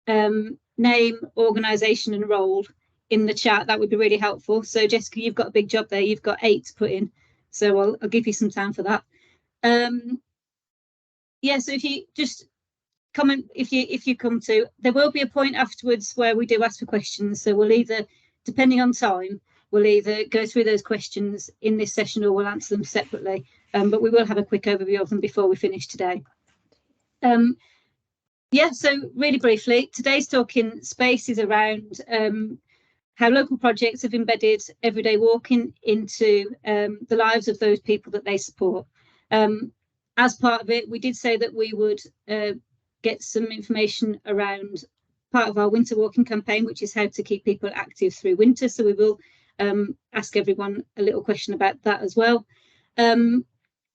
name, organisation and role in the chat, that would be really helpful. So Jessica, you've got a big job there. You've got 8 to put in, so I'll give you some time for that. Yeah, so if you just comment, if you come to, there will be a point afterwards where we do ask for questions. So we'll either, depending on time, we'll either go through those questions in this session or we'll answer them separately. But we will have a quick overview of them before we finish today. Yeah, so really briefly, today's talk in Space is around how local projects have embedded everyday walking into the lives of those people that they support. As part of it, we did say that we would get some information around part of our winter walking campaign, which is how to keep people active through winter. So we will ask everyone a little question about that as well.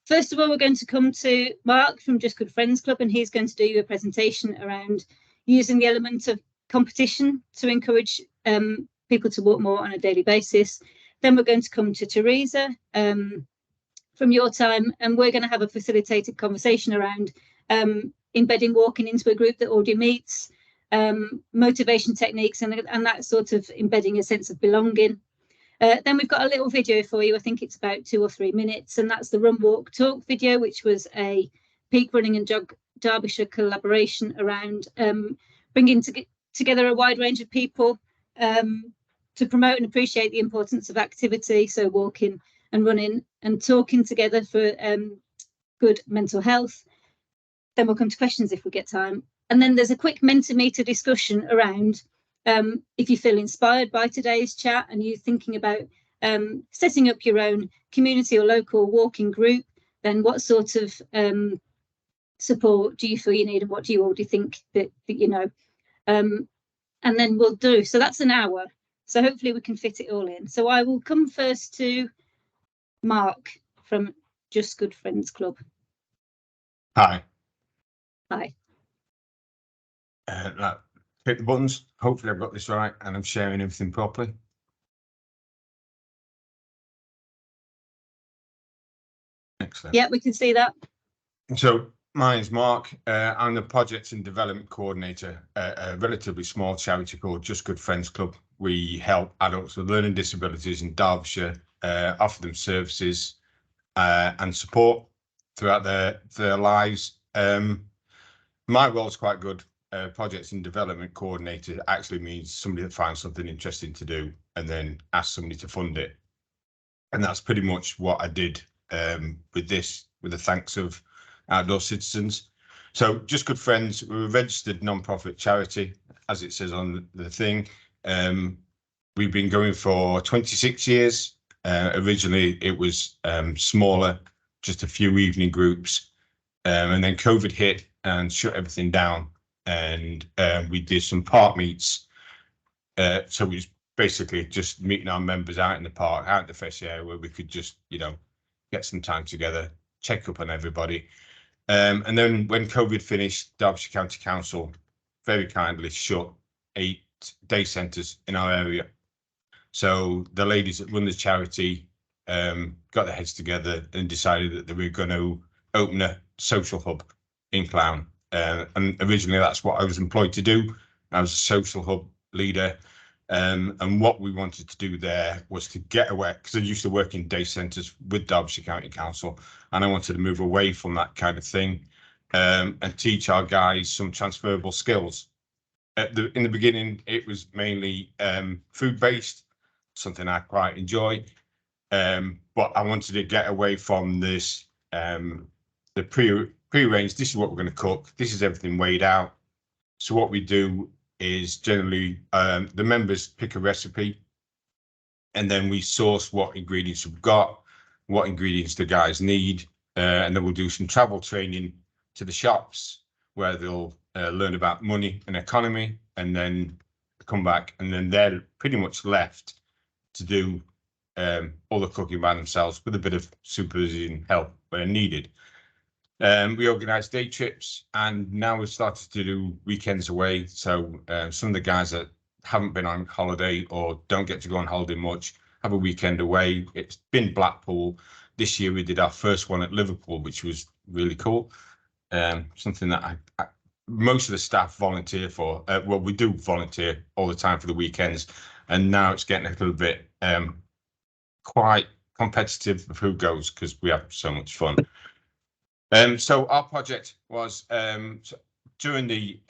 First of all, we're going to come to Mark from Just Good Friends Club, and he's going to do you a presentation around using the element of competition to encourage people to walk more on a daily basis. Then we're going to come to Teresa from your time, and we're going to have a facilitated conversation around embedding walking into a group that already meets, motivation techniques, and that sort of embedding a sense of belonging. Then we've got a little video for you. I think it's about 2 or 3 minutes, and that's the Run Walk Talk video, which was a Peak Running and Jog Derbyshire collaboration around bringing together a wide range of people to promote and appreciate the importance of activity, so walking and running and talking together for good mental health. Then we'll come to questions if we get time. And then there's a quick Mentimeter discussion around if you feel inspired by today's chat and you're thinking about setting up your own community or local walking group, then what sort of support do you feel you need and what do you already think that you know? And then we'll do, so that's an hour. So hopefully we can fit it all in. So I will come first to Mark from Just Good Friends Club. Hi. Hi. Hit the buttons. Hopefully I've got this right and I'm sharing everything properly. Excellent. Yeah, we can see that. So my name's Mark. I'm the Projects and Development Coordinator at a relatively small charity called Just Good Friends Club. We help adults with learning disabilities in Derbyshire, offer them services and support throughout their lives. My role is quite good. Projects and Development Coordinator actually means somebody that finds something interesting to do and then asks somebody to fund it. And that's pretty much what I did with this, with the thanks of Outdoor Citizens. So Just Good Friends, we're a registered non-profit charity, as it says on the thing. We've been going for 26 years. Originally, it was smaller, just a few evening groups. And then COVID hit and shut everything down. And we did some park meets. So it was basically just meeting our members out in the park, out in the fresh air, where we could just, you know, get some time together, check up on everybody. And then when COVID finished, Derbyshire County Council very kindly shut 8 day centres in our area. So the ladies that run the charity got their heads together and decided that they were going to open a social hub in Clown. And originally that's what I was employed to do. I was a social hub leader. And what we wanted to do there was to get away, because I used to work in day centres with Derbyshire County Council, and I wanted to move away from that kind of thing and teach our guys some transferable skills. In the beginning, it was mainly food-based, something I quite enjoy, but I wanted to get away from this, the pre-arranged, this is what we're going to cook, this is everything weighed out. So what we do is generally the members pick a recipe and then we source what ingredients we've got, what ingredients the guys need, and then we'll do some travel training to the shops where they'll learn about money and economy, and then come back, and then they're pretty much left to do all the cooking by themselves with a bit of supervision help where needed. We organise day trips, and now we've started to do weekends away. So some of the guys that haven't been on holiday or don't get to go on holiday much have a weekend away. It's been Blackpool. This year we did our first one at Liverpool, which was really cool. Something that I most of the staff volunteer for. Well, we do volunteer all the time for the weekends, and now it's getting a little bit quite competitive of who goes because we have so much fun. So our project was during the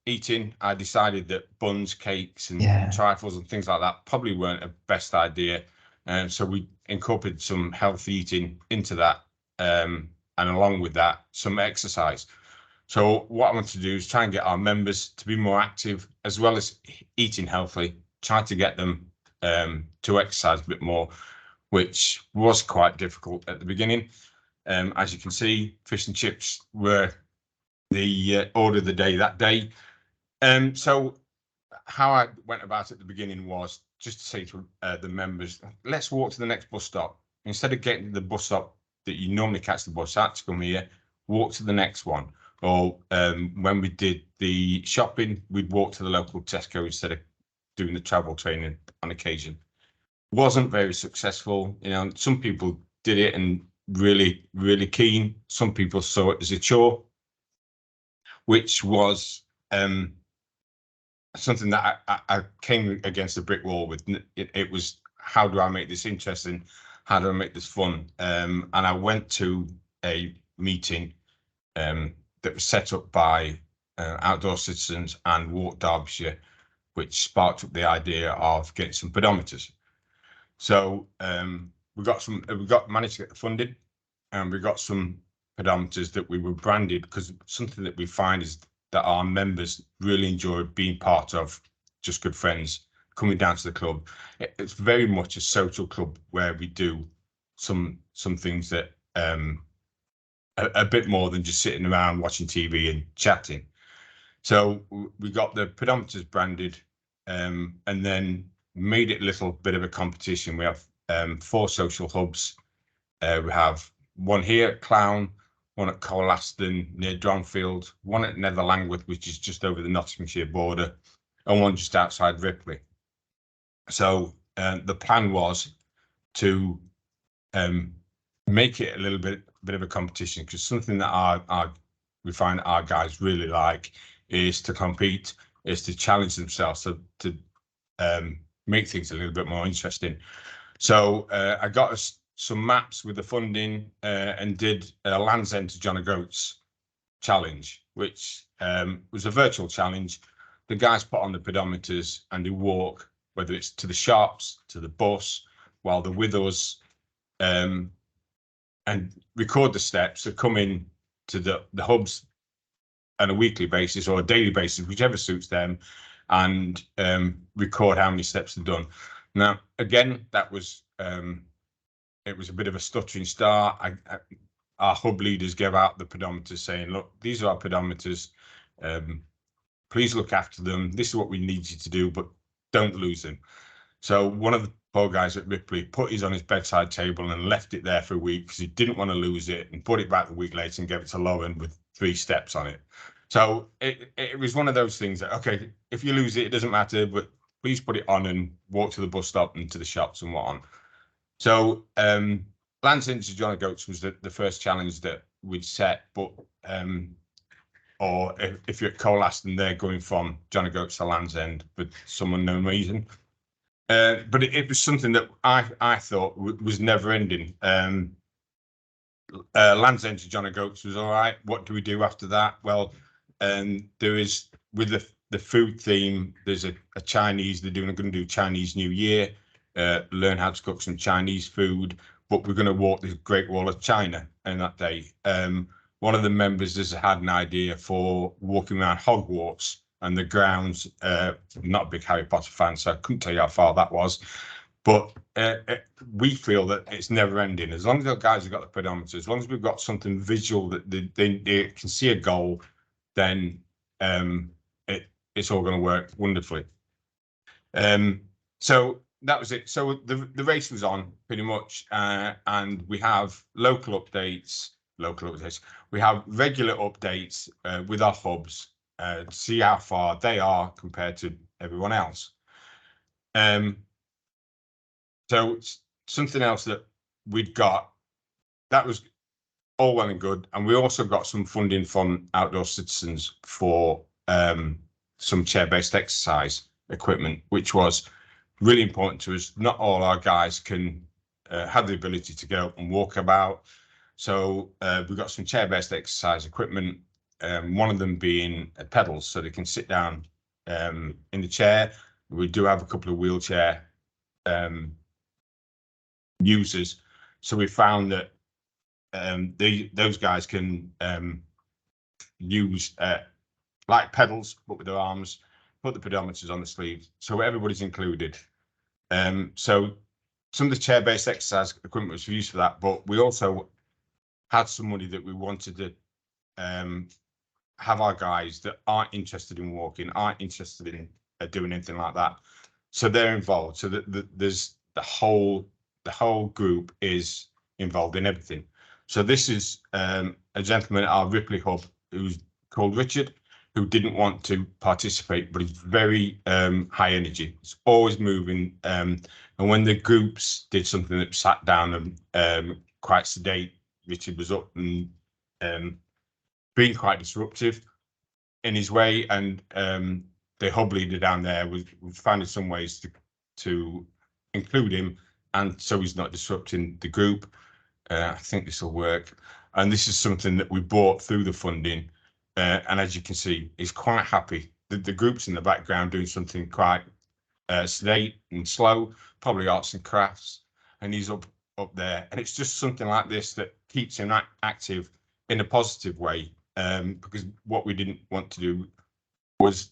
eating, I decided that buns, cakes, and trifles and things like that probably weren't a best idea, and so we incorporated some healthy eating into that, and along with that, some exercise. So what I want to do is try and get our members to be more active as well as eating healthy. Try to get them to exercise a bit more, which was quite difficult at the beginning. As you can see, fish and chips were the order of the day that day. So how I went about it at the beginning was just to say to the members, let's walk to the next bus stop. Instead of getting to the bus stop that you normally catch the bus at to come here, walk to the next one. Or when we did the shopping, we'd walk to the local Tesco instead of doing the travel training on occasion. Wasn't very successful. You know, some people did it and really, really keen. Some people saw it as a chore, which was something that I came against a brick wall with. It was, how do I make this interesting? How do I make this fun? And I went to a meeting that was set up by Outdoor Citizens and Walk Derbyshire, which sparked up the idea of getting some pedometers. So we managed to get the funding, and we got some pedometers that we were branded, because something that we find is that our members really enjoy being part of Just Good Friends, coming down to the club. It's very much a social club where we do some things that a bit more than just sitting around watching TV and chatting. So we got the pedometers branded, and then made it a little bit of a competition. We have 4 social hubs. We have one here at Clown, one at Colaston near Dronfield, one at Nether Langworth, which is just over the Nottinghamshire border, and one just outside Ripley. So the plan was to make it a little bit of a competition, because something that we find our guys really like is to compete, is to challenge themselves, to make things a little bit more interesting. So I got us some maps with the funding and did a Land's End to John O'Groats challenge, which was a virtual challenge. The guys put on the pedometers and they walk, whether it's to the shops, to the bus, while they're with us, and record the steps. So come in to the hubs on a weekly basis or a daily basis, whichever suits them, and record how many steps they've done. Now, again, that was it was a bit of a stuttering start. Our hub leaders gave out the pedometers saying, look, these are our pedometers. Please look after them. This is what we need you to do, but don't lose them. So one of the poor guys at Ripley put his on his bedside table and left it there for a week because he didn't want to lose it, and put it back a week later and gave it to Lauren with 3 steps on it. So it was one of those things that, okay, if you lose it, it doesn't matter, but please put it on and walk to the bus stop and to the shops and what on. So Land's End to John O'Groats was the first challenge that we'd set, but or if you're at Colaston, they're going from John O'Groats to Land's End for some unknown reason. But it was something that I thought was never ending. Land's End to John O'Groats was all right. What do we do after that? Well, there is, with the food theme, there's a Chinese, they're going to do Chinese New Year, learn how to cook some Chinese food, but we're going to walk the Great Wall of China on that day. One of the members has had an idea for walking around Hogwarts and the grounds. Not a big Harry Potter fan, so I couldn't tell you how far that was. But we feel that it's never ending. As long as the guys have got the pedometer, as long as we've got something visual that they can see a goal, then it's all going to work wonderfully. So that was it. So the race was on pretty much, and we have local updates. We have regular updates with our hubs to see how far they are compared to everyone else. So something else that we'd got, that was all well and good. And we also got some funding from Outdoor Citizens for some chair-based exercise equipment, which was really important to us. Not all our guys can have the ability to get up and walk about. So we've got some chair-based exercise equipment, one of them being pedals, so they can sit down in the chair. We do have a couple of wheelchair users. So we found that those guys can use like pedals, but with their arms, put the pedometers on the sleeves, so everybody's included. So some of the chair-based exercise equipment was used for that, but we also had some money that we wanted to have our guys that aren't interested in walking, aren't interested in doing anything like that, so they're involved. So that there's the whole group is involved in everything. So this is a gentleman at our Ripley hub who's called Richard, who didn't want to participate, but he's very high energy. It's always moving. And when the groups did something that sat down and quite sedate, Richard was up and being quite disruptive in his way. And the hub leader down there was finding some ways to include him, and so he's not disrupting the group. I think this will work. And this is something that we bought through the funding. And as you can see, he's quite happy. The group's in the background doing something quite sedate and slow, probably arts and crafts, and he's up there. And it's just something like this that keeps him active in a positive way, because what we didn't want to do was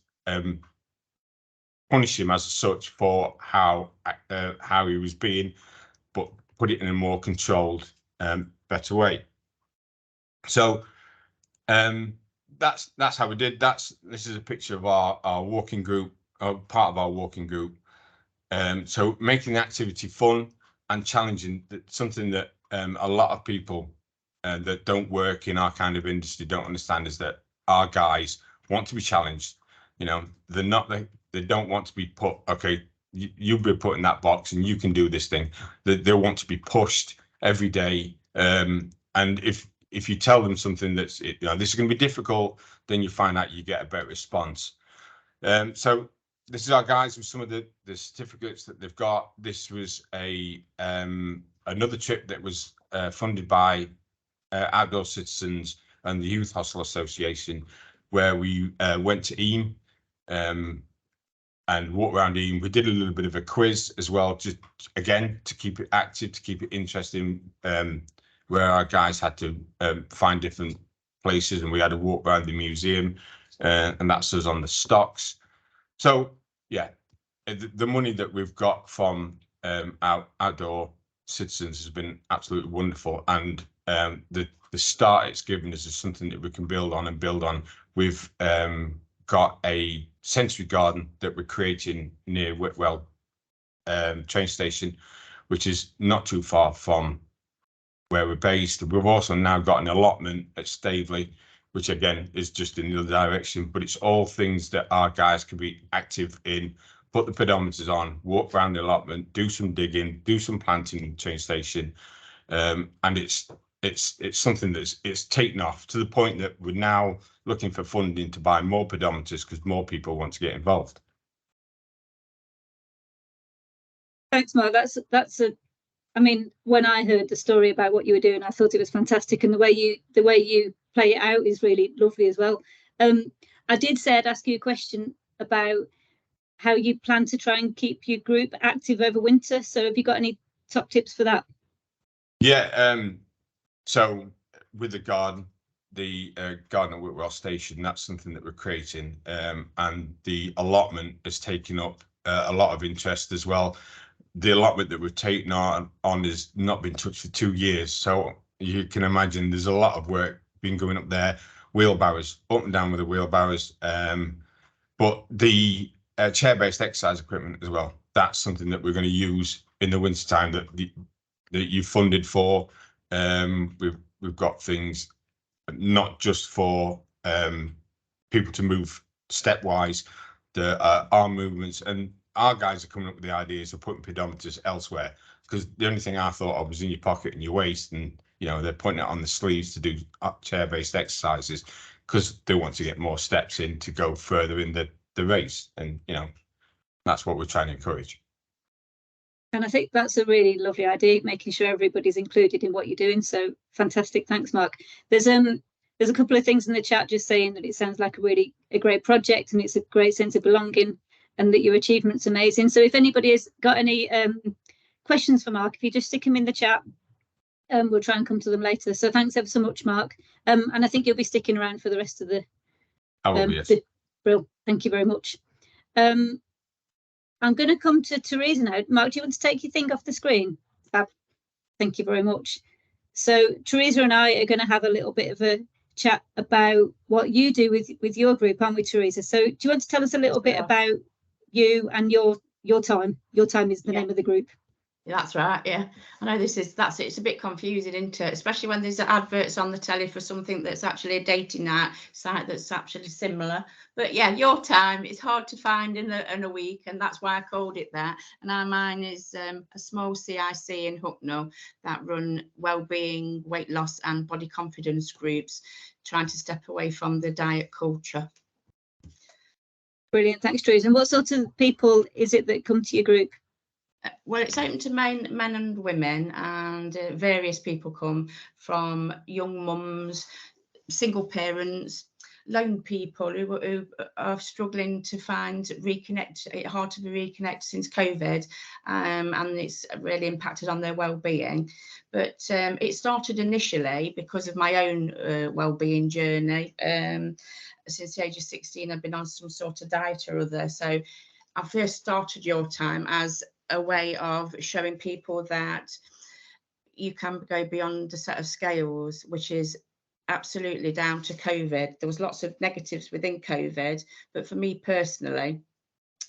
punish him as such for how he was being, but put it in a more controlled, better way. So that's how we did. This is a picture of our walking group, part of our walking group. So making the activity fun and challenging, something that a lot of people that don't work in our kind of industry don't understand, is that our guys want to be challenged. You know, they don't want to be put, okay, you've been put in that box and you can do this thing. They want to be pushed every day. And if you tell them something that's, this is going to be difficult, then you find out you get a better response. So this is our guys with some of the certificates that they've got. This was another trip that was funded by Outdoor Citizens and the Youth Hostel Association, where we went to Eam and walked around Eam. We did a little bit of a quiz as well, just again to keep it active, to keep it interesting, where our guys had to find different places, and we had to walk around the museum, and that's us on the stocks. So yeah, the money that we've got from Outdoor Citizens has been absolutely wonderful, and the start it's given us is something that we can build on. We've got a sensory garden that we're creating near Whitwell train station, which is not too far from where we're based. We've also now got an allotment at Staveley, which again is just in the other direction, but it's all things that our guys can be active in. Put the pedometers on, walk around the allotment, do some digging, do some planting in the train station, and it's something it's taken off to the point that we're now looking for funding to buy more pedometers because more people want to get involved. Thanks, Mark. I mean, when I heard the story about what you were doing, I thought it was fantastic, and the way you play it out is really lovely as well. I did say I'd ask you a question about how you plan to try and keep your group active over winter. So have you got any top tips for that? Yeah, so with the garden at Whitwell Station, that's something that we're creating, and the allotment has taken up a lot of interest as well. The allotment that we've taken on has not been touched for 2 years, so you can imagine there's a lot of work been going up there. Wheelbarrows, up and down with the wheelbarrows, but the chair-based exercise equipment as well, that's something that we're going to use in the wintertime that you funded for. We've got things not just for people to move stepwise, the arm movements, and our guys are coming up with the ideas of putting pedometers elsewhere, because the only thing I thought of was in your pocket and your waist, and You know, they're putting it on the sleeves to do chair-based exercises because they want to get more steps in to go further in the race. And, you know, that's what we're trying to encourage. And I think that's a really lovely idea, making sure everybody's included in what you're doing. So fantastic. Thanks, Mark. There's a couple of things in the chat just saying that it sounds like a great project and it's a great sense of belonging and that your achievement's amazing. So if anybody has got any questions for Mark, if you just stick them in the chat, we'll try and come to them later. So thanks ever so much, Mark. And I think you'll be sticking around for the rest of the... I will be, yes. Brill. Thank you very much. I'm going to come to Teresa now. Mark, do you want to take your thing off the screen? Fab. Thank you very much. So Teresa and I are going to have a little bit of a chat about what you do with your group, aren't we, Teresa? So do you want to tell us a little bit about you and your time? Your time is the name of the group. That's right, yeah. I know that's it. It's a bit confusing, isn't it? Especially when there's adverts on the telly for something that's actually a dating site that's actually similar. But yeah, your time is hard to find in a week, and that's why I called it that. And mine is a small CIC in Hucknall that run wellbeing, weight loss and body confidence groups, trying to step away from the diet culture. Brilliant, thanks, Teresa. And what sort of people is it that come to your group? Well, it's open to men and women, and various people come, from young mums, single parents, lone people who are struggling to hard to be reconnected since COVID, and it's really impacted on their well-being. But it started initially because of my own well-being journey. Since the age of 16, I've been on some sort of diet or other. So I first started Your Time as a way of showing people that you can go beyond a set of scales, which is absolutely down to COVID. There was lots of negatives within COVID, but for me personally,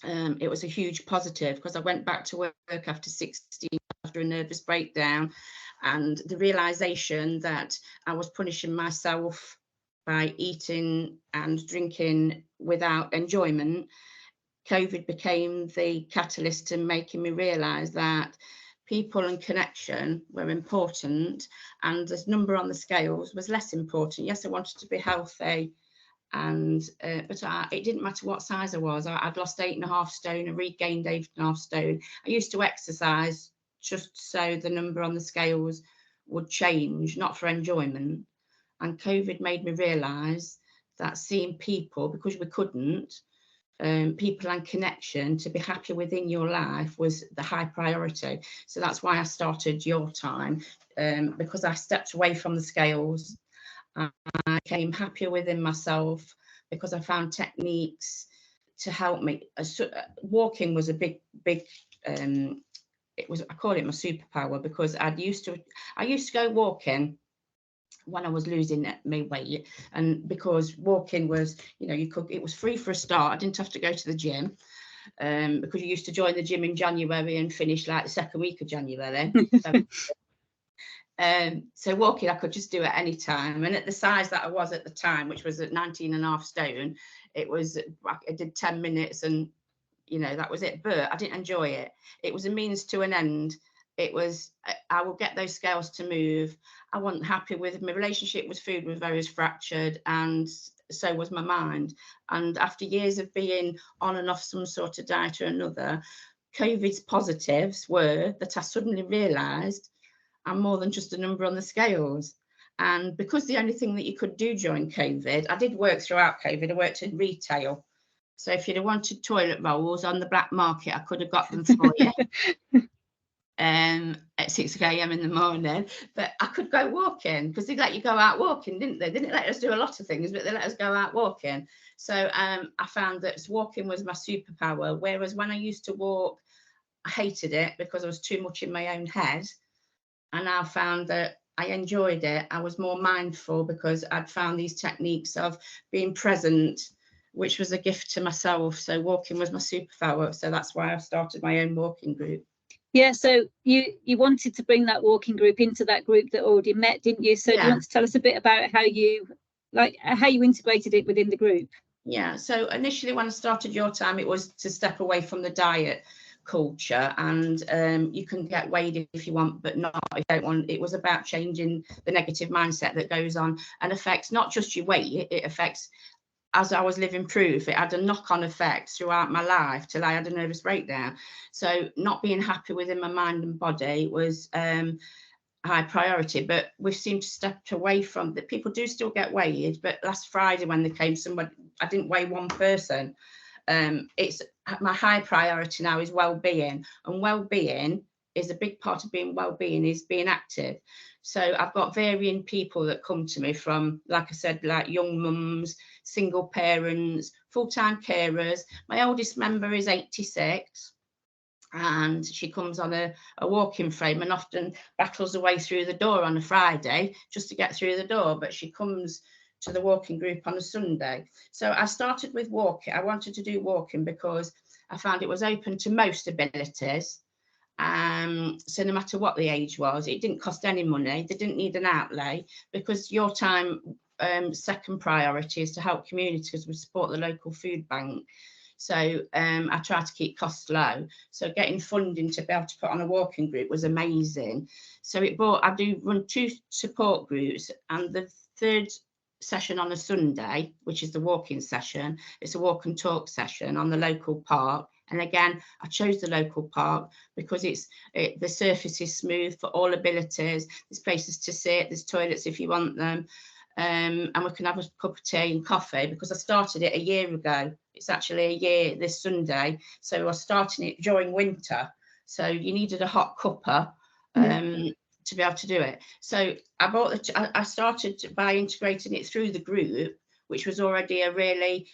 it was a huge positive, because I went back to work after 16 after a nervous breakdown, and the realization that I was punishing myself by eating and drinking without enjoyment. COVID became the catalyst to making me realise that people and connection were important, and the number on the scales was less important. Yes, I wanted to be healthy, and but it didn't matter what size I was. I'd lost 8.5 stone, I regained 8.5 stone. I used to exercise just so the number on the scales would change, not for enjoyment. And COVID made me realise that seeing people, because we couldn't, people and connection, to be happy within your life was the high priority. So that's why I started Your Time, because I stepped away from the scales. I became happier within myself because I found techniques to help me. Walking was a big I call it my superpower, because I used to go walking when I was losing my weight, and because walking was, it was free for a start. I didn't have to go to the gym, because you used to join the gym in January and finish like the second week of January. So walking, I could just do at any time. And at the size that I was at the time, which was at 19.5 stone, I did 10 minutes and, that was it. But I didn't enjoy it. It was a means to an end. It was, I will get those scales to move. I wasn't happy with my relationship with food, was very fractured, and so was my mind. And after years of being on and off some sort of diet or another, COVID's positives were that I suddenly realised I'm more than just a number on the scales. And because the only thing that you could do during COVID, I did work throughout COVID, I worked in retail. So if you'd have wanted toilet rolls on the black market, I could have got them for you. At 6 a.m. in the morning, but I could go walking, because they let you go out walking, didn't they? They didn't let us do a lot of things, but they let us go out walking. So I found that walking was my superpower, whereas when I used to walk, I hated it because I was too much in my own head. And I found that I enjoyed it. I was more mindful because I'd found these techniques of being present, which was a gift to myself. So walking was my superpower. So that's why I started my own walking group. Yeah, so you wanted to bring that walking group into that group that already met, didn't you? So yeah. Do you want to tell us a bit about how you integrated it within the group? Yeah, so initially when I started Your Time, it was to step away from the diet culture, and you can get weighed if you want, but not if you don't want. It was about changing the negative mindset that goes on and affects not just your weight, it affects, as I was living proof, it had a knock-on effect throughout my life till I had a nervous breakdown. So not being happy within my mind and body was high priority, but we seem to step away from that. People do still get weighed, but last Friday when there came somebody, I didn't weigh one person. It's my high priority now is well-being, and well-being is a big part of being well-being is being active. So I've got varying people that come to me from, like I said, like young mums, single parents, full-time carers. My oldest member is 86. And she comes on a walking frame and often battles her way through the door on a Friday just to get through the door, but she comes to the walking group on a Sunday. So I started with walking. I wanted to do walking because I found it was open to most abilities. So no matter what the age was, it didn't cost any money. They didn't need an outlay, because your time, second priority is to help communities. We support the local food bank. So I try to keep costs low. So getting funding to be able to put on a walking group was amazing. So I do run 2 support groups, and the third session on a Sunday, which is the walking session, it's a walk and talk session on the local park. And again, I chose the local park because the surface is smooth for all abilities. There's places to sit, there's toilets if you want them. And we can have a cup of tea and coffee, because I started it a year ago. It's actually a year this Sunday. So I was starting it during winter. So you needed a hot cuppa to be able to do it. So I started by integrating it through the group, which was already a really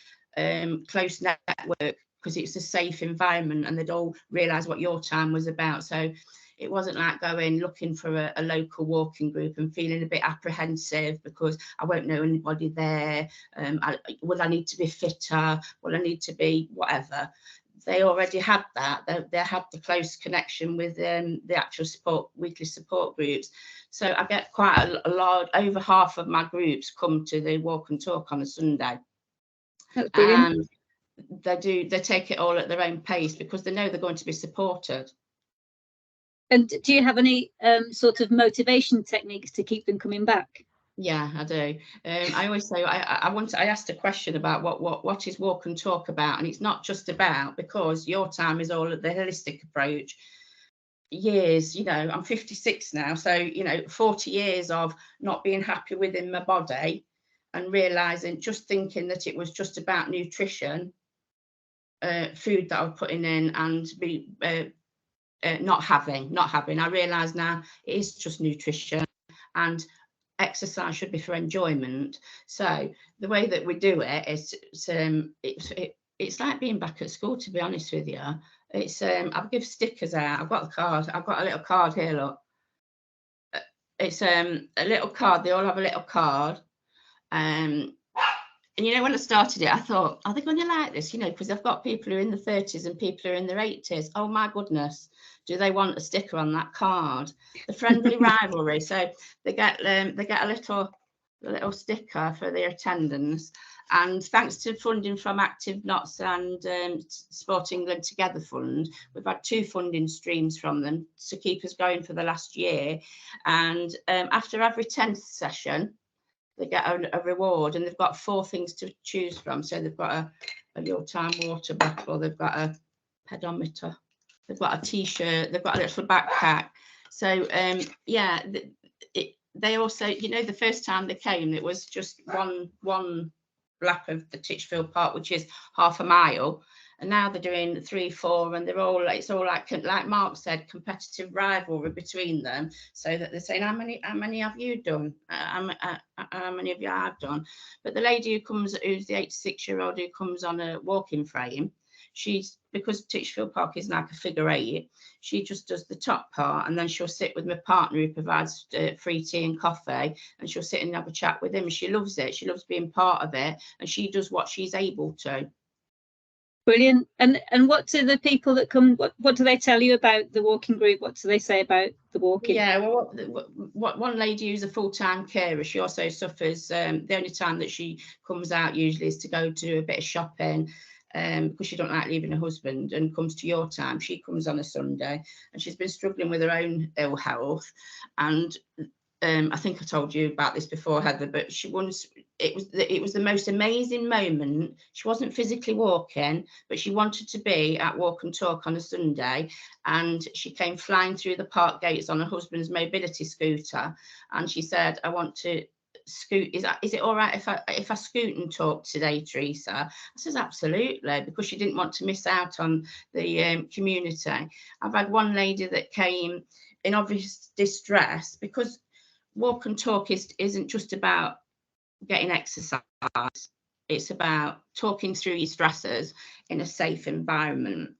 close network, because it's a safe environment and they'd all realise what your time was about. So it wasn't like going looking for a local walking group and feeling a bit apprehensive because I won't know anybody there. Will I need to be fitter? Will I need to be whatever? They already had that. They had the close connection with the actual weekly support groups. So I get quite a lot, over half of my groups come to the walk and talk on a Sunday. That's brilliant. And they take it all at their own pace because they know they're going to be supported. And do you have any sort of motivation techniques to keep them coming back? Yeah, I do. I always say I asked a question about what is walk and talk about, and it's not just about, because your time is all of the holistic approach. Years, I'm 56 now, so 40 years of not being happy within my body and realizing, just thinking that it was just about nutrition, food that I was putting in, and be not having. I realise now it is just nutrition, and exercise should be for enjoyment. So the way that we do it is it's like being back at school, to be honest with you. It's I'll give stickers out. I've got the card. I've got a little card here, look. It's a little card. They all have a little card. And when I started it, I thought, are they going to like this? Because I've got people who are in the 30s and people who are in their 80s. Oh my goodness, do they want a sticker on that card? The friendly rivalry. So they get a little sticker for their attendance. And thanks to funding from Active Knots and Sport England Together Fund, we've had 2 funding streams from them to keep us going for the last year. And after every 10th session, they get a reward, and they've got 4 things to choose from. So they've got a real-time water bottle, they've got a pedometer, they've got a t-shirt, they've got a little backpack. So yeah, they also, the first time they came, it was just one lap of the Titchfield Park, which is half a mile, and now they're doing 3, 4, and it's all like Mark said, competitive rivalry between them, so that they're saying, how many have you done, how many of you have done. But the lady who's the 86-year-old who comes on a walking frame, because Titchfield Park is like a figure 8, she just does the top part, and then she'll sit with my partner who provides free tea and coffee, and she'll sit and have a chat with him. She loves it. She loves being part of it, and she does what she's able to. Brilliant. And what do the people that come, what do they tell you about the walking group? What do they say about the walking? Yeah, well, one lady who's a full-time carer, she also suffers, the only time that she comes out usually is to go do a bit of shopping. because she don't like leaving her husband and comes to your time. She comes on a Sunday, and she's been struggling with her own ill health. And I think I told you about this before, Heather, but it was the most amazing moment. She wasn't physically walking, but she wanted to be at Walk and Talk on a Sunday, and she came flying through the park gates on her husband's mobility scooter, and she said, I want to scoot. Is it all right if I scoot and talk today, Teresa? I says absolutely, because she didn't want to miss out on the community. I've had one lady that came in obvious distress, because Walk and Talk isn't just about getting exercise. It's about talking through your stressors in a safe environment.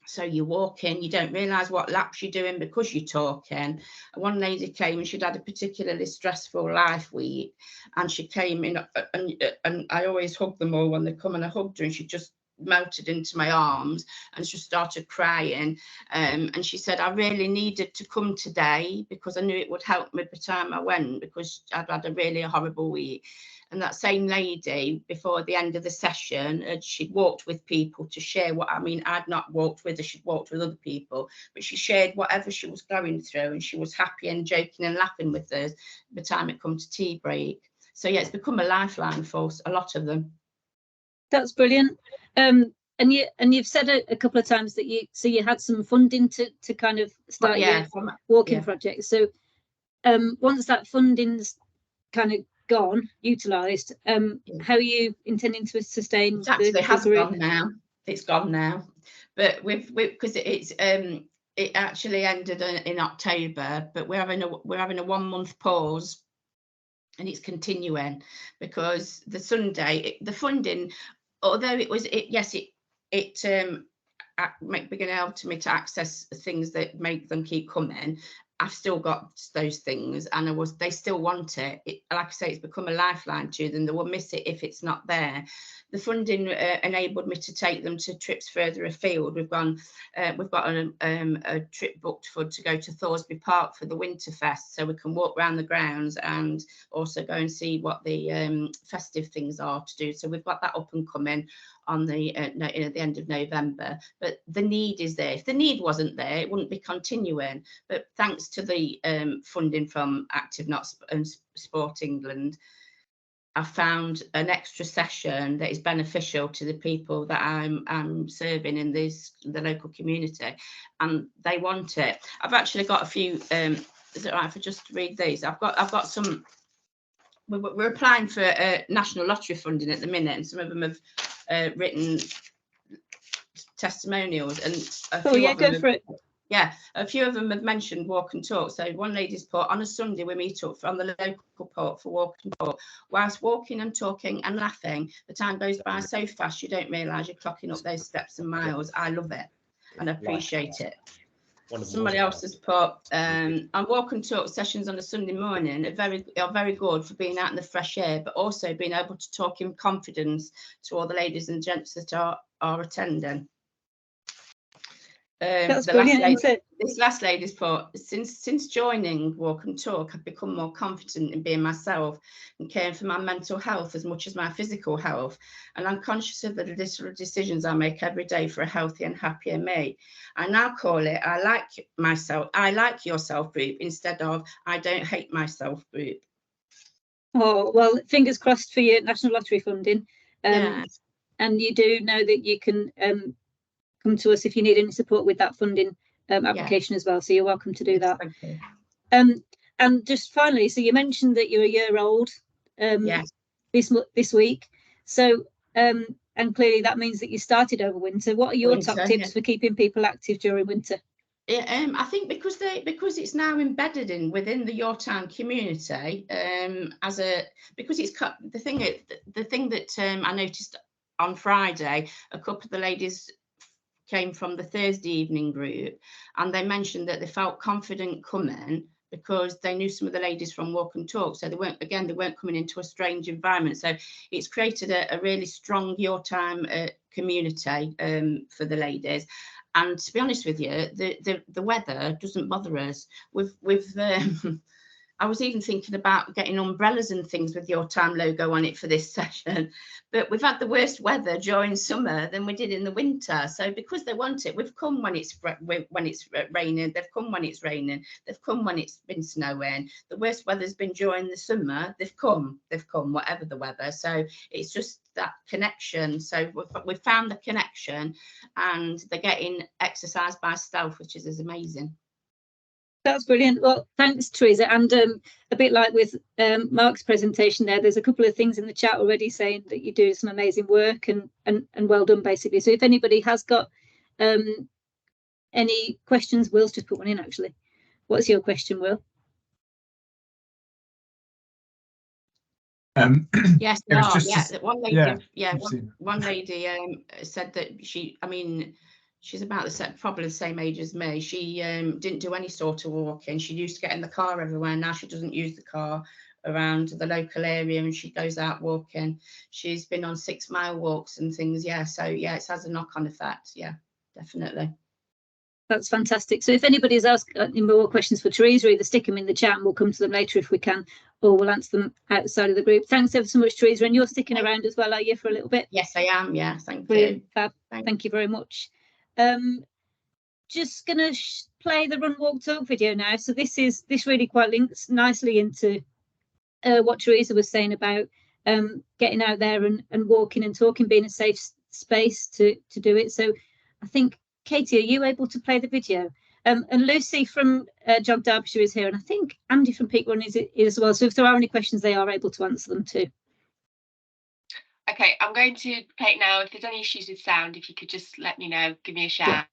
So you're walking, you don't realise what laps you're doing because you're talking. One lady came and she'd had a particularly stressful life week, and she came in, and I always hug them all when they come, and I hugged her, and she just melted into my arms and just started crying. And she said, I really needed to come today because I knew it would help me by the time I went, because I'd had a really horrible week. And that same lady, before the end of the session, she'd walked with people to share what, I mean, I'd not walked with her, she'd walked with other people, but she shared whatever she was going through, and she was happy and joking and laughing with us by the time it come to tea break. So yeah, it's become a lifeline for a lot of them. That's brilliant. And you've said a couple of times that you had some funding to kind of start your walking project. So once that funding's kind of gone, utilised, how are you intending to sustain the group? It's gone now, but because it actually ended in October, but we're having a 1 month pause, and it's continuing because the Sunday the funding, although it began help me to access things that make them keep coming. I've still got those things, and they still want it. Like I say, it's become a lifeline to them. They will miss it if it's not there. The funding enabled me to take them to trips further afield. We've got a trip booked to go to Thoresby Park for the Winterfest, so we can walk around the grounds and also go and see what the festive things are to do. So we've got that up and coming on the end of November. But the need is there. If the need wasn't there, it wouldn't be continuing. But thanks to the funding from Active Not Sport England, I found an extra session that is beneficial to the people that I'm serving in the local community, and they want it. I've actually got a few. Is it right if I just read these? I've got some. We're applying for national lottery funding at the minute, and some of them have written testimonials, and go for it. Yeah, a few of them have mentioned Walk and Talk. So one lady's put, on a Sunday we meet up on the local park for Walk and Talk. Whilst walking and talking and laughing, the time goes by so fast you don't realise you're clocking up those steps and miles. I love it and appreciate it. Somebody else has put, and Walk and Talk sessions on a Sunday morning are very good for being out in the fresh air, but also being able to talk in confidence to all the ladies and gents that are attending. That's brilliant, isn't it? This last lady's put, since joining Walk and Talk, I've become more confident in being myself and caring for my mental health as much as my physical health. And I'm conscious of the little decisions I make every day for a healthy and happier me. I now call it, I like yourself group instead of I don't hate myself group. Oh, well, fingers crossed for your national lottery funding. And you do know that you can come to us if you need any support with that funding application as well. So you're welcome to do that. Thank you. And just finally, so you mentioned that you're a year old this week. So and clearly that means that you started over winter. What are your top tips for keeping people active during winter? I think because it's now embedded within the Your Town community, because it's the thing that I noticed on Friday, a couple of the ladies came from the Thursday evening group, and they mentioned that they felt confident coming because they knew some of the ladies from Walk and Talk, so they weren't coming into a strange environment. So it's created a really strong Your Time community for the ladies. And to be honest with you, the weather doesn't bother us. I was even thinking about getting umbrellas and things with your time logo on it for this session, but we've had the worst weather during summer than we did in the winter. So because they want it, we've come when it's raining, they've come when it's raining, they've come when it's been snowing. The worst weather's been during the summer, they've come whatever the weather. So it's just that connection. So we've found the connection, and they're getting exercise by stealth, which is amazing. That's brilliant. Well, thanks, Teresa. And a bit like with Mark's presentation there's a couple of things in the chat already saying that you do some amazing work and well done, basically. So if anybody has got any questions, Will's just put one in, actually. What's your question, Will? Yes, one lady said that she's about probably the same age as me. She didn't do any sort of walking. She used to get in the car everywhere. Now she doesn't use the car around the local area, and she goes out walking. She's been on 6-mile walks and things. Yeah, so yeah, it has a knock-on effect. Yeah, definitely. That's fantastic. So if anybody's asked any more questions for Teresa, either stick them in the chat and we'll come to them later if we can, or we'll answer them outside of the group. Thanks ever so much, Teresa. And you're sticking around as well, are you, for a little bit? Yes, I am. Yeah, thank you. Fab. Thank you very much. Just gonna play the Run Walk Talk video now. So this really quite links nicely into what Teresa was saying about getting out there and walking and talking, being a safe space to do it. So I think, Katie, are you able to play the video? And Lucy from Jog Derbyshire is here, and I think Andy from Peak Run is as well. So if there are any questions, they are able to answer them too. Okay, I'm going to play it now. If there's any issues with sound, if you could just let me know, give me a shout. Yeah.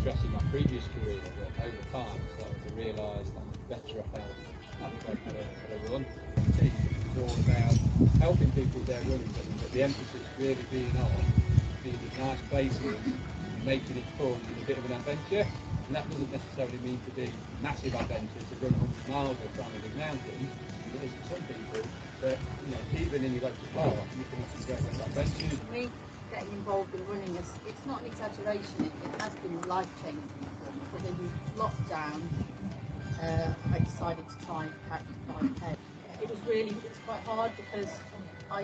Stress in my previous career, but over time I started to realise how much better I felt having gone had a run. It's all about helping people with their running, but the emphasis really being on being in nice places, making it fun and a bit of an adventure. And that doesn't necessarily mean to be massive adventures, to run 100 miles or climb a big mountain. But for some people, that even in your local park, you can have some great little adventures. Getting involved in running, it's not an exaggeration, it has been life-changing for me. Because in lockdown, I decided to try and catch 5K. It was quite hard because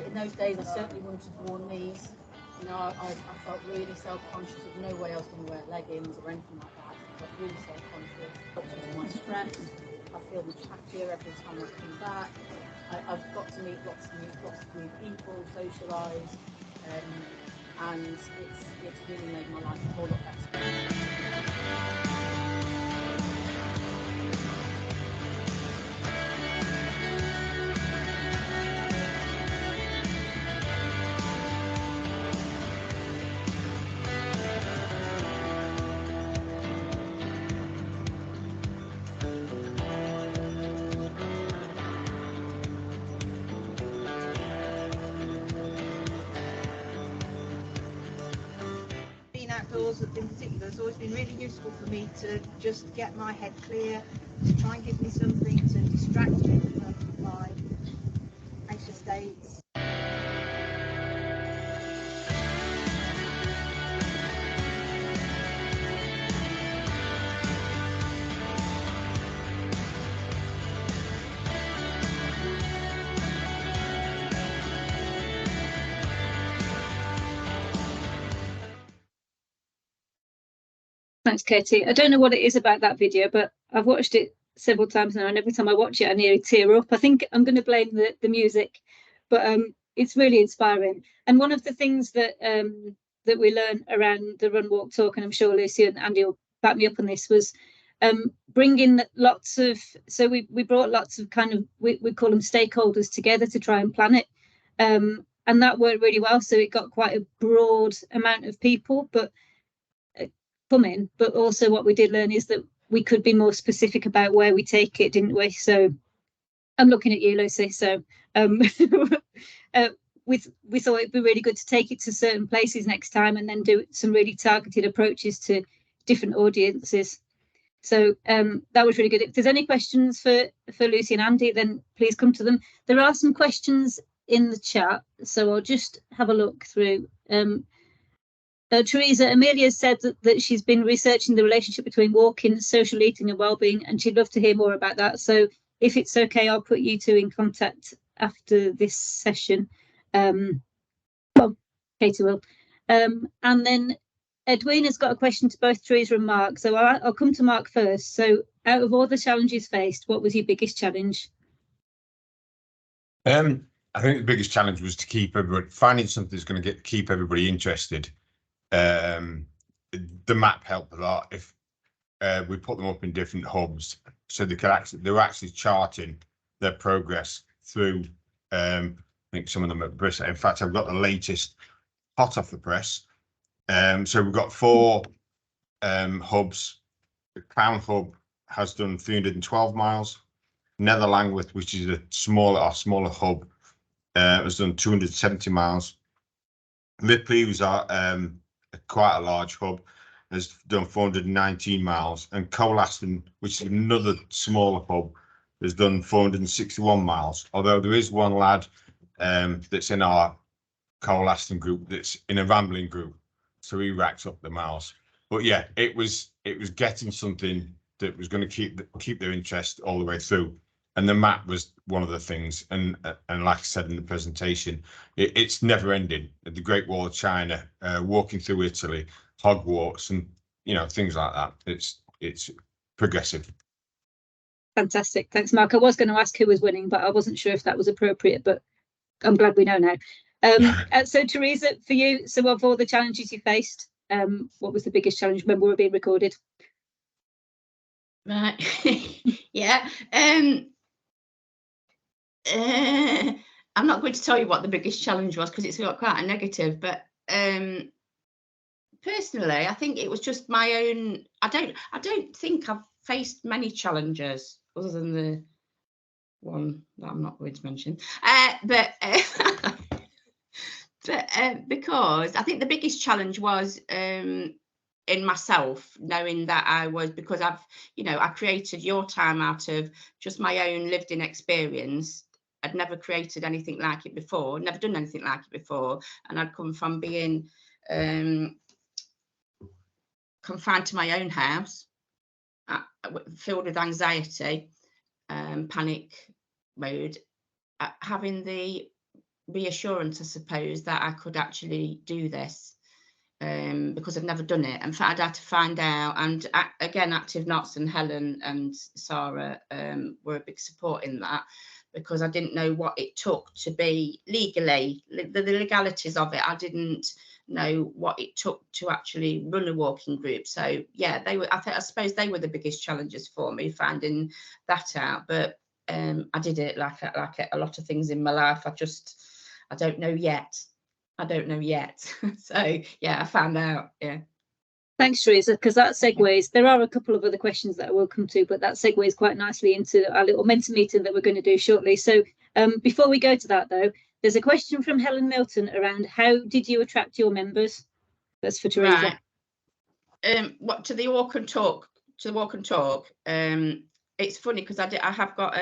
in those days I certainly wanted worn knees. I felt really self-conscious. There's no way I was going to wear leggings or anything like that. I felt really self-conscious. With my stress, I feel much happier every time I come back. I've got to meet lots of new people, socialise. And it's really made my life a whole lot better. Outdoors in particular has always been really useful for me to just get my head clear, to try and give me something to distract me from my anxious states. Thanks, Katie. I don't know what it is about that video, but I've watched it several times now, and every time I watch it, I nearly tear up. I think I'm going to blame the music, but it's really inspiring. And one of the things that that we learn around the Run Walk Talk, and I'm sure Lucy and Andy will back me up on this, was bringing lots of. So we brought lots of kind of we call them stakeholders together to try and plan it, and that worked really well. So it got quite a broad amount of people, but coming, but also what we did learn is that we could be more specific about where we take it, didn't we? So I'm looking at you, Lucy. So we thought it'd be really good to take it to certain places next time and then do some really targeted approaches to different audiences. So that was really good. If there's any questions for Lucy and Andy, then please come to them. There are some questions in the chat, so I'll just have a look through. Teresa, Amelia said that she's been researching the relationship between walking, social eating and wellbeing, and she'd love to hear more about that. So if it's okay, I'll put you two in contact after this session. Well, Katie will. And then Edwina's got a question to both Teresa and Mark. So I'll come to Mark first. So out of all the challenges faced, what was your biggest challenge? I think the biggest challenge was to keep everybody, finding something that's going to keep everybody interested. The map helped a lot. If we put them up in different hubs, so they were actually charting their progress through. I think some of them at Bristol. In fact, I've got the latest hot off the press. So we've got 4 hubs. The Crown hub has done 312 miles. Nether Langwith, which is a smaller hub, has done 270 miles. Ripley, who's quite a large hub, has done 419 miles, and Colaston, which is another smaller hub, has done 461 miles. Although there is one lad that's in our Colaston group that's in a rambling group, so he racked up the miles. But yeah, it was getting something that was going to keep their interest all the way through. And the map was one of the things, and like I said in the presentation, it's never ending. The Great Wall of China, walking through Italy, Hogwarts, and things like that. It's progressive. Fantastic, thanks, Mark. I was going to ask who was winning, but I wasn't sure if that was appropriate. But I'm glad we know now. So Teresa, for you, so of all the challenges you faced, what was the biggest challenge when we were being recorded? Right. Yeah. I'm not going to tell you what the biggest challenge was because it's got quite a negative, but personally, I think it was just my own. I don't think I've faced many challenges other than the one that I'm not going to mention. But because I think the biggest challenge was in myself, knowing that because I created Your Time out of just my own lived in experience. I'd never created anything like it before, never done anything like it before. And I'd come from being confined to my own house, filled with anxiety, panic mode, having the reassurance, I suppose, that I could actually do this. Because I've never done it. In fact, I'd had to find out, and again, Active Knots and Helen and Sarah were a big support in that, because I didn't know what it took to be legally, the legalities of it. I didn't know what it took to actually run a walking group. So yeah, I suppose they were the biggest challenges for me, finding that out. But I did it like a lot of things in my life. I don't know yet. So yeah, I found out. Yeah. Thanks, Teresa, because that segues. There are a couple of other questions that I will come to, but that segues quite nicely into our little mentor meeting that we're going to do shortly. So before we go to that, though, there's a question from Helen Milton around how did you attract your members? That's for Teresa. Right. What to the walk and talk? To the walk and talk. It's funny because I have got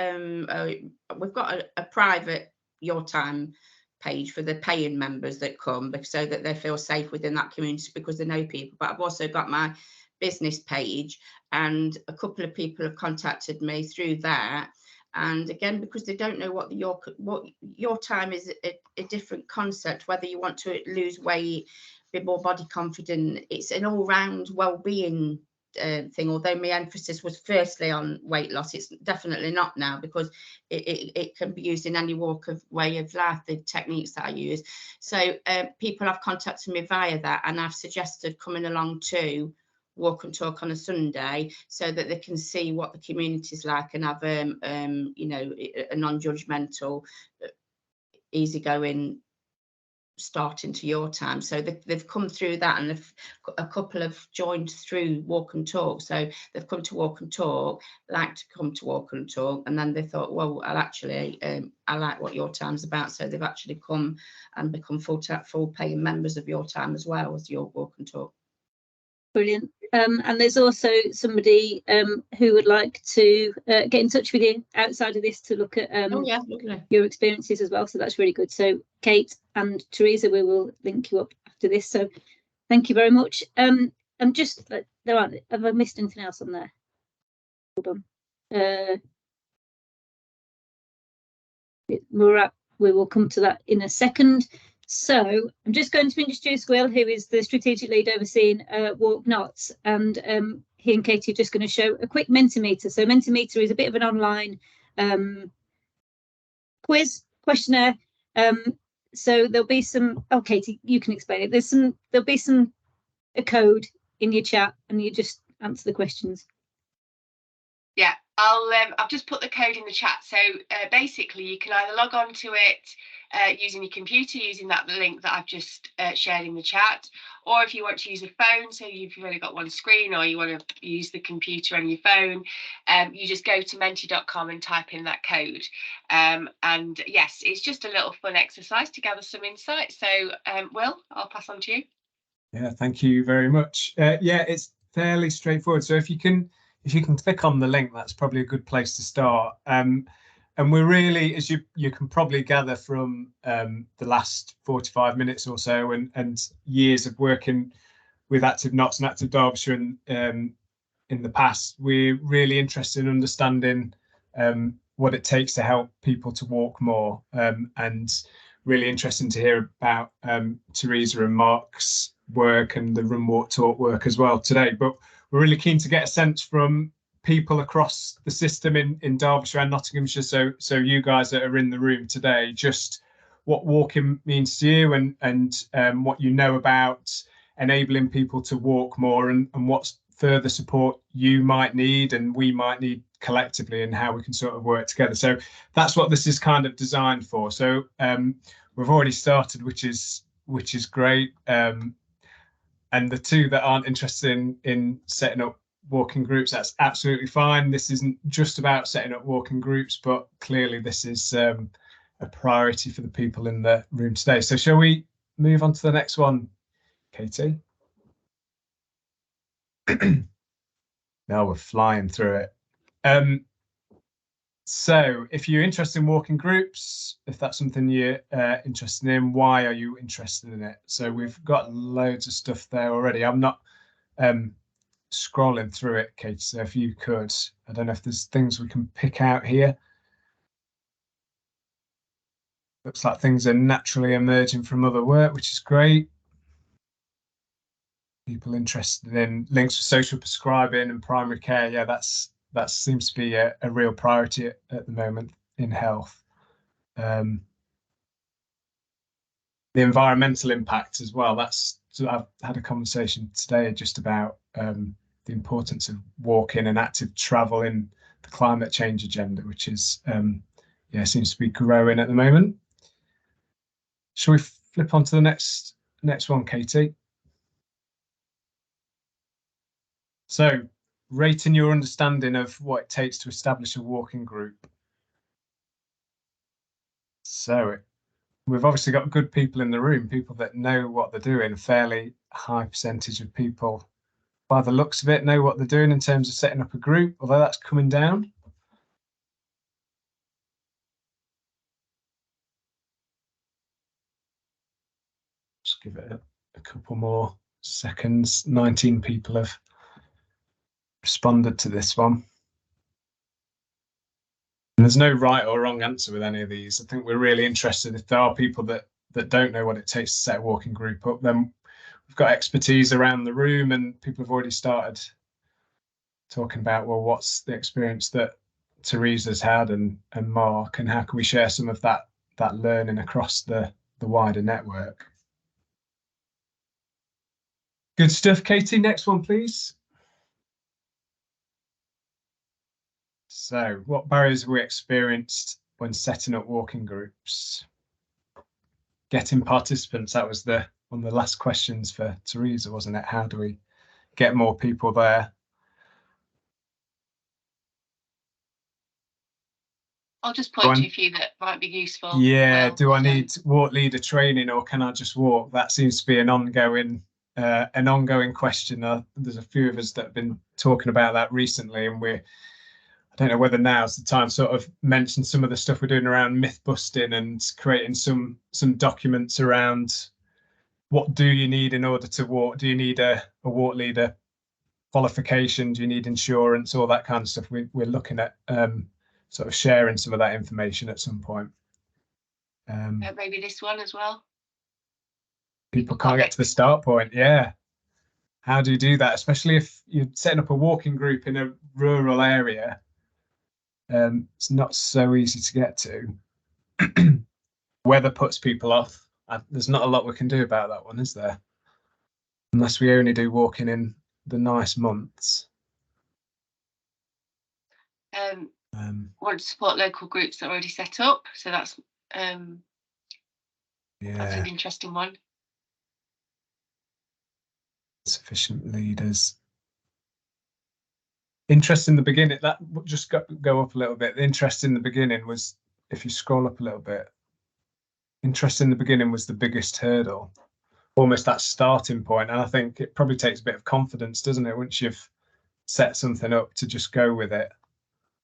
we've got a private Your Time page for the paying members that come, so that they feel safe within that community because they know people. But I've also got my business page, and a couple of people have contacted me through that. And again, because they don't know what Your Time is, a different concept. Whether you want to lose weight, be more body confident, it's an all-round well-being thing. Although my emphasis was firstly on weight loss, it's definitely not now, because it can be used in any walk of way of life, the techniques that I use. So people have contacted me via that, and I've suggested coming along to walk and talk on a Sunday so that they can see what the community is like and have a non-judgmental, easygoing starting to your time. So they've come through that, and a couple have joined through Walk and Talk. So they've come to Walk and Talk, like to come to Walk and Talk, and then they thought, well, I'll actually, I like what Your Time's about. So they've actually come and become full paying members of Your Time as well as your Walk and Talk. Brilliant. And there's also somebody who would like to get in touch with you outside of this to look at your experiences as well. So that's really good. So Kate and Teresa, we will link you up after this. So thank you very much. I'm just there aren't. Have I missed anything else on there? Hold on. We will come to that in a second. So I'm just going to introduce Will, who is the strategic lead overseeing Walk Not, and he and Katie are just going to show a quick Mentimeter. So Mentimeter is a bit of an online quiz questionnaire. So there'll be some. Oh, Katie, you can explain it. There'll be a code in your chat, and you just answer the questions. Yeah, I've just put the code in the chat. So basically, you can either log on to it using your computer, using that link that I've just shared in the chat, or if you want to use a phone, so you've only got one screen, or you want to use the computer on your phone, you just go to menti.com and type in that code. And yes, it's just a little fun exercise to gather some insight. So Will, I'll pass on to you. Yeah, thank you very much. Yeah, it's fairly straightforward. So if you can click on the link, that's probably a good place to start. And we're really, as you can probably gather from the last 45 minutes or so, and years of working with Active Notts and Active Derbyshire in the past, we're really interested in understanding what it takes to help people to walk more, and really interesting to hear about Teresa and Mark's work and the Run Walk Talk work as well today. But we're really keen to get a sense from people across the system in Derbyshire and Nottinghamshire. So you guys that are in the room today, just what walking means to you, and what you know about enabling people to walk more, and what further support you might need and we might need collectively, and how we can sort of work together. So that's what this is kind of designed for. So we've already started, which is great. And the two that aren't interested in setting up walking groups, that's absolutely fine. This isn't just about setting up walking groups, but clearly this is a priority for the people in the room today. So shall we move on to the next one, Katie? Now we're flying through it. So if you're interested in walking groups, if that's something you're interested in, why are you interested in it? So we've got loads of stuff there already. I'm not scrolling through it, Kate, so if you could, I don't know if there's things we can pick out here. Looks like things are naturally emerging from other work, which is great. People interested in links for social prescribing and primary care. Yeah, that seems to be a real priority at the moment in health. The environmental impact as well. So I've had a conversation today just about the importance of walking and active travel in the climate change agenda, which is seems to be growing at the moment. Shall we flip on to the next one, Katie? So, rating your understanding of what it takes to establish a walking group. So we've obviously got good people in the room, people that know what they're doing. A fairly high percentage of people, by the looks of it, know what they're doing in terms of setting up a group, although that's coming down. Just give it a couple more seconds. 19 people have responded to this one. And there's no right or wrong answer with any of these. I think we're really interested if there are people that don't know what it takes to set a walking group up, then we've got expertise around the room, and people have already started talking about, well, what's the experience that Teresa's had and Mark, and how can we share some of that learning across the wider network. Good stuff, Katie. Next one, please. So, what barriers have we experienced when setting up walking groups? getting participants. That was one of the last questions for Teresa, wasn't it? How do we get more people there? I'll just point to a few that might be useful. Yeah, do I need walk leader training, or can I just walk? That seems to be an ongoing question. There's a few of us that have been talking about that recently, and I don't know whether now's the time to sort of mention some of the stuff we're doing around myth busting and creating some documents around what do you need in order to walk. Do you need a walk leader qualification? Do you need insurance? All that kind of stuff. We're looking at sort of sharing some of that information at some point. Maybe this one as well. People can't get to the start point. Yeah. How do you do that? Especially if you're setting up a walking group in a rural area. It's not so easy to get to. Weather puts people off. There's not a lot we can do about that one, is there? Unless we only do walking in the nice months. Want to support local groups that are already set up. So that's that's an interesting one. Sufficient leaders. Interest in the beginning, that just go up a little bit. The interest in the beginning was, if you scroll up a little bit, interest in the beginning was the biggest hurdle, almost that starting point. And I think it probably takes a bit of confidence, doesn't it, once you've set something up, to just go with it.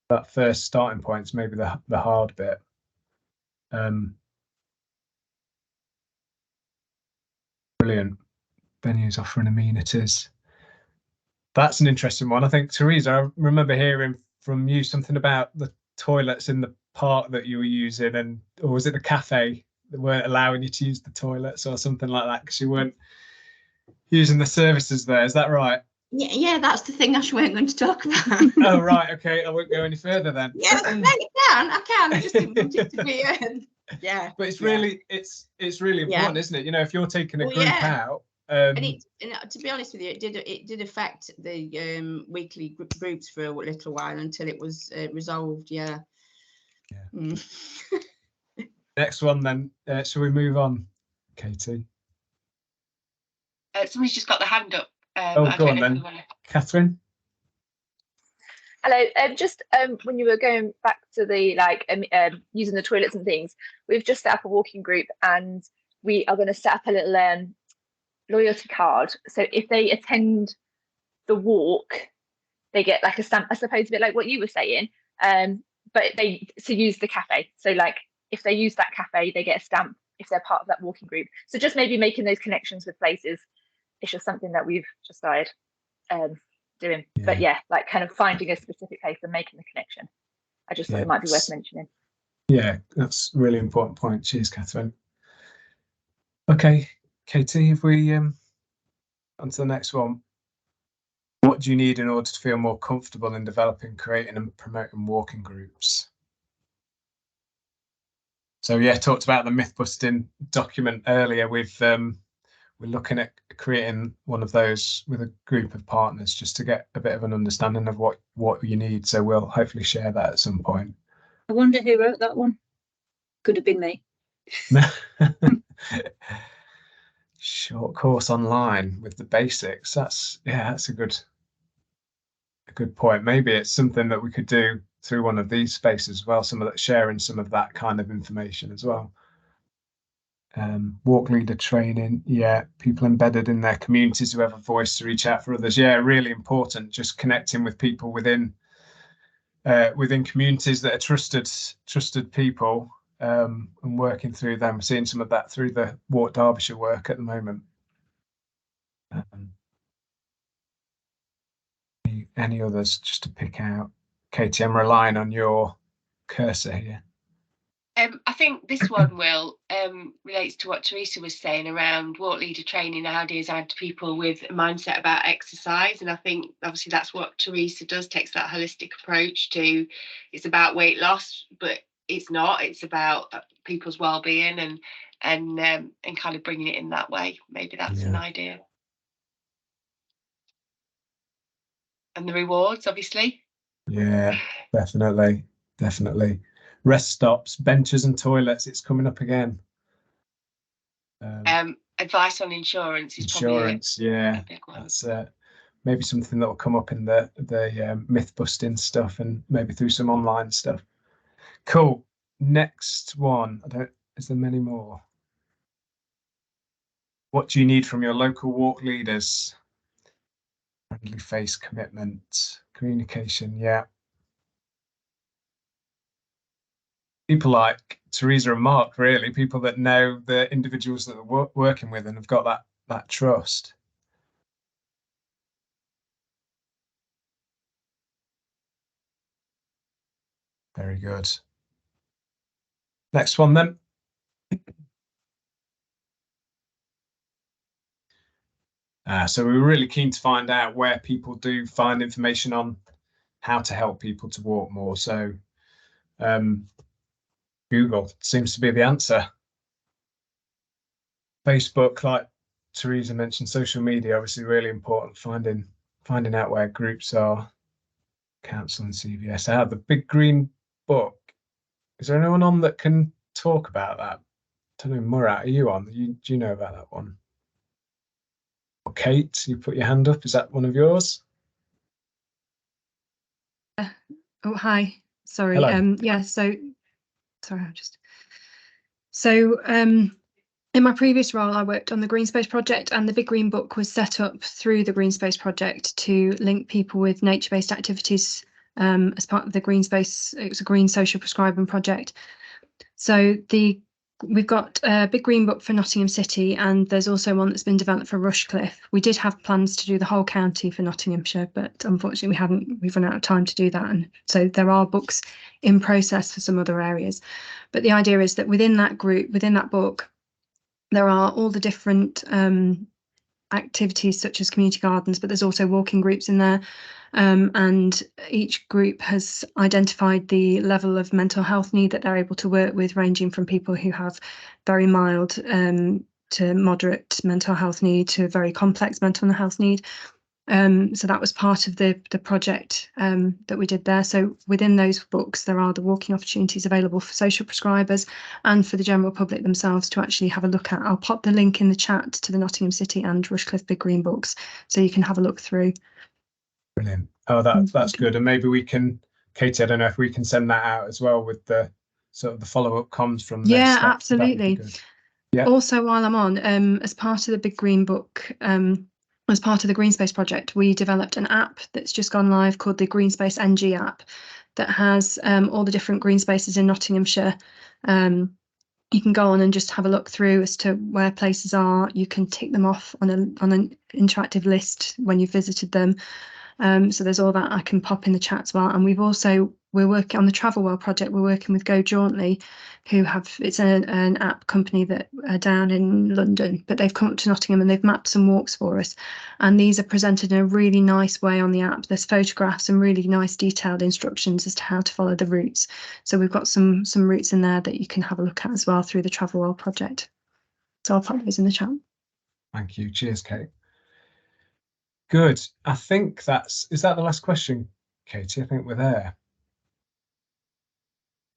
That first starting point is maybe the hard bit. Brilliant. Venues offering amenities. That's an interesting one. I think, Teresa, I remember hearing from you something about the toilets in the park that you were using, or was it the cafe that weren't allowing you to use the toilets or something like that because you weren't using the services there? Is that right? Yeah, that's the thing I weren't going to talk about. Oh, right. Okay, I won't go any further then. Yeah, no, you can. I can. I just didn't want it to be. Yeah. But it's really, it's really important, isn't it? You know, if you're taking a group out. And to be honest with you, it did affect the weekly groups for a little while until it was resolved. Yeah. Next one then. Shall we move on, Katie? Somebody's just got the hand up. Go on then, Catherine. Hello. Just when you were going back to the using the toilets and things, we've just set up a walking group, and we are going to set up a little loyalty card. So if they attend the walk, they get like a stamp, I suppose, a bit like what you were saying. But they to use the cafe. So like if they use that cafe, they get a stamp if they're part of that walking group. So just maybe making those connections with places. It's just something that we've just started doing. Yeah. But yeah, like kind of finding a specific place and making the connection. I just thought it might be worth mentioning. Yeah, that's a really important point. Cheers, Catherine. Okay, Katie, if we on to the next one. What do you need in order to feel more comfortable in developing, creating and promoting walking groups? So yeah, talked about the myth busting document earlier. We're looking at creating one of those with a group of partners just to get a bit of an understanding of what you need. So we'll hopefully share that at some point. I wonder who wrote that one. Could have been me. Short course online with the basics. That's a good point. Maybe it's something that we could do through one of these spaces as well. Sharing some of that kind of information as well. Walk leader training, people embedded in their communities who have a voice to reach out for others. Really important, just connecting with people within communities that are trusted people, and working through them. We're seeing some of that through the Walk Derbyshire work at the moment. Any others just to pick out? Katie, I'm relying on your cursor here. I think this one relates to what Teresa was saying around walk leader training and how do you design to people with a mindset about exercise. And I think obviously that's what Teresa does, takes that holistic approach to, it's about weight loss, but it's not. It's about people's well-being and kind of bringing it in that way. Maybe that's an idea. And the rewards, obviously. Yeah, definitely. Rest stops, benches and toilets, it's coming up again. advice on insurance is insurance, probably yeah, a big one. that's maybe something that will come up in the myth busting stuff, and maybe through some online stuff. Cool. Next one. Is there many more? What do you need from your local walk leaders? Friendly face, commitment, communication. Yeah. People like Teresa and Mark, really, people that know the individuals that they're working with and have got that trust. Very good. Next one then. So we were really keen to find out where people do find information on how to help people to walk more. So Google seems to be the answer. Facebook, like Teresa mentioned, social media, obviously really important, finding out where groups are. Council and CVS. The Big Green Book. Is there anyone on that can talk about that? I don't know, Murat, are you on? Do you know about that one? Or Kate, you put your hand up. Is that one of yours? Oh, hi. Sorry. Hello. Yeah, so sorry, in my previous role, I worked on the Green Space project, and the Big Green Book was set up through the Green Space project to link people with nature-based activities as part of the Green Space. It was a green social prescribing project. So we've got a Big Green Book for Nottingham City, and there's also one that's been developed for Rushcliffe. We did have plans to do the whole county for Nottinghamshire, but unfortunately we've run out of time to do that. And so there are books in process for some other areas. But the idea is that within that group, within that book, there are all the different activities such as community gardens, but there's also walking groups in there. And each group has identified the level of mental health need that they're able to work with, ranging from people who have very mild to moderate mental health need to very complex mental health need. So that was part of the project that we did there. So within those books, there are the walking opportunities available for social prescribers and for the general public themselves to actually have a look at. I'll pop the link in the chat to the Nottingham City and Rushcliffe Big Green Books, so you can have a look through. Brilliant. Oh, that's good. And maybe we can, Katie, I don't know if we can send that out as well with the sort of the follow-up comms from this. Yeah, absolutely. Yeah. Also, while I'm on, as part of the Big Green Book, as part of the Green Space project, we developed an app that's just gone live called the Green Space NG app that has all the different green spaces in Nottinghamshire. You can go on and just have a look through as to where places are. You can tick them off on an interactive list when you've visited them. So there's all that I can pop in the chat as well. And we're working on the Travel Well project. We're working with Go Jauntly, it's an app company that are down in London, but they've come up to Nottingham and they've mapped some walks for us. And these are presented in a really nice way on the app. There's photographs and really nice detailed instructions as to how to follow the routes. So we've got some routes in there that you can have a look at as well through the Travel Well project. So I'll pop those in the chat. Thank you. Cheers, Kate. Good. I think is that the last question, Katie? I think we're there.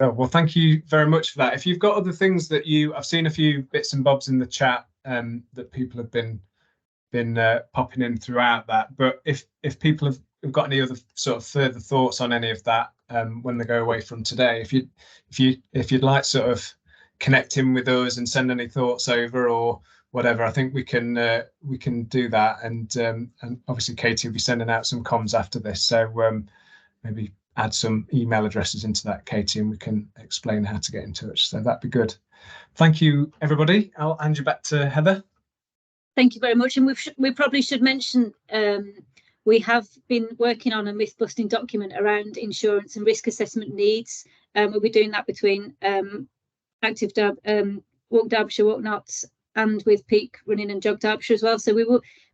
Oh, well, thank you very much for that. If you've got other things that I've seen a few bits and bobs in the chat that people have been popping in throughout that. But if people have got any other sort of further thoughts on any of that when they go away from today, if you'd like sort of connect in with us and send any thoughts over or whatever, I think we can do that, and obviously Katie will be sending out some comms after this, so maybe add some email addresses into that, Katie, and we can explain how to get in touch. So that'd be good. Thank you, everybody. I'll hand you back to Heather. Thank you very much. And we probably should mention we have been working on a myth-busting document around insurance and risk assessment needs. We'll be doing that between Active Walk Derbyshire, Walk Nots, and with Peak Running and Jog Derbyshire as well. So we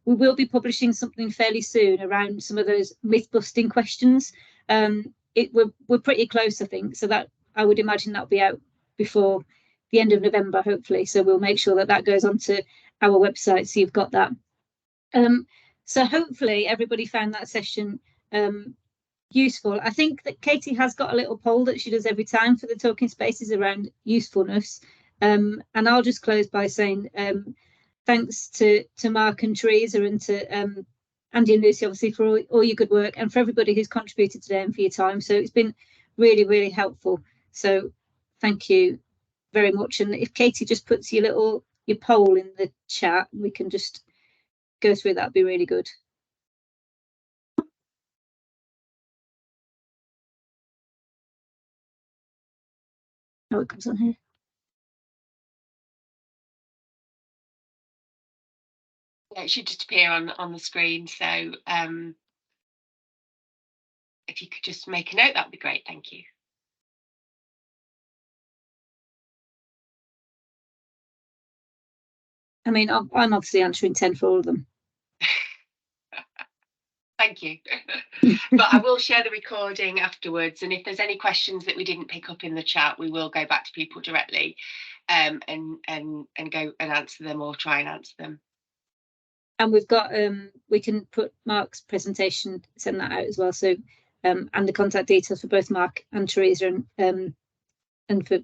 will be publishing something fairly soon around some of those myth-busting questions. We're pretty close, I think, so that I would imagine that'll be out before the end of November, hopefully. So we'll make sure that goes onto our website, so you've got that. So hopefully everybody found that session useful. I think that Katie has got a little poll that she does every time for the Talking Spaces around usefulness. And I'll just close by saying thanks to Mark and Teresa and to Andy and Lucy, obviously, for all your good work, and for everybody who's contributed today and for your time. So it's been really, really helpful. So thank you very much. And if Katie just puts your poll in the chat, we can just go through, that'd be really good. Oh, it comes on here. Yeah, it should just appear on the screen. So if you could just make a note, that'd be great. Thank you. I mean, I'm obviously answering 10 for all of them. Thank you. But I will share the recording afterwards, and if there's any questions that we didn't pick up in the chat, we will go back to people directly and go and answer them, or try and answer them. And we've got we can put Mark's presentation, send that out as well. So and the contact details for both Mark and Teresa, and for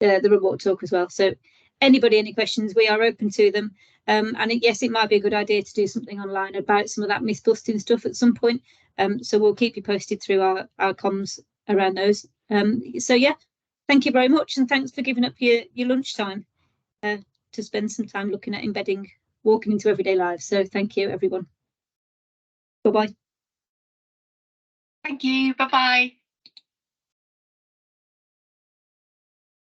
the report talk as well. So anybody, any questions, we are open to them. And yes, it might be a good idea to do something online about some of that myth busting stuff at some point. So we'll keep you posted through our comms around those. So yeah, thank you very much, and thanks for giving up your lunchtime to spend some time looking at embedding, walking into everyday lives. So thank you, everyone. Bye-bye. Thank you. Bye-bye.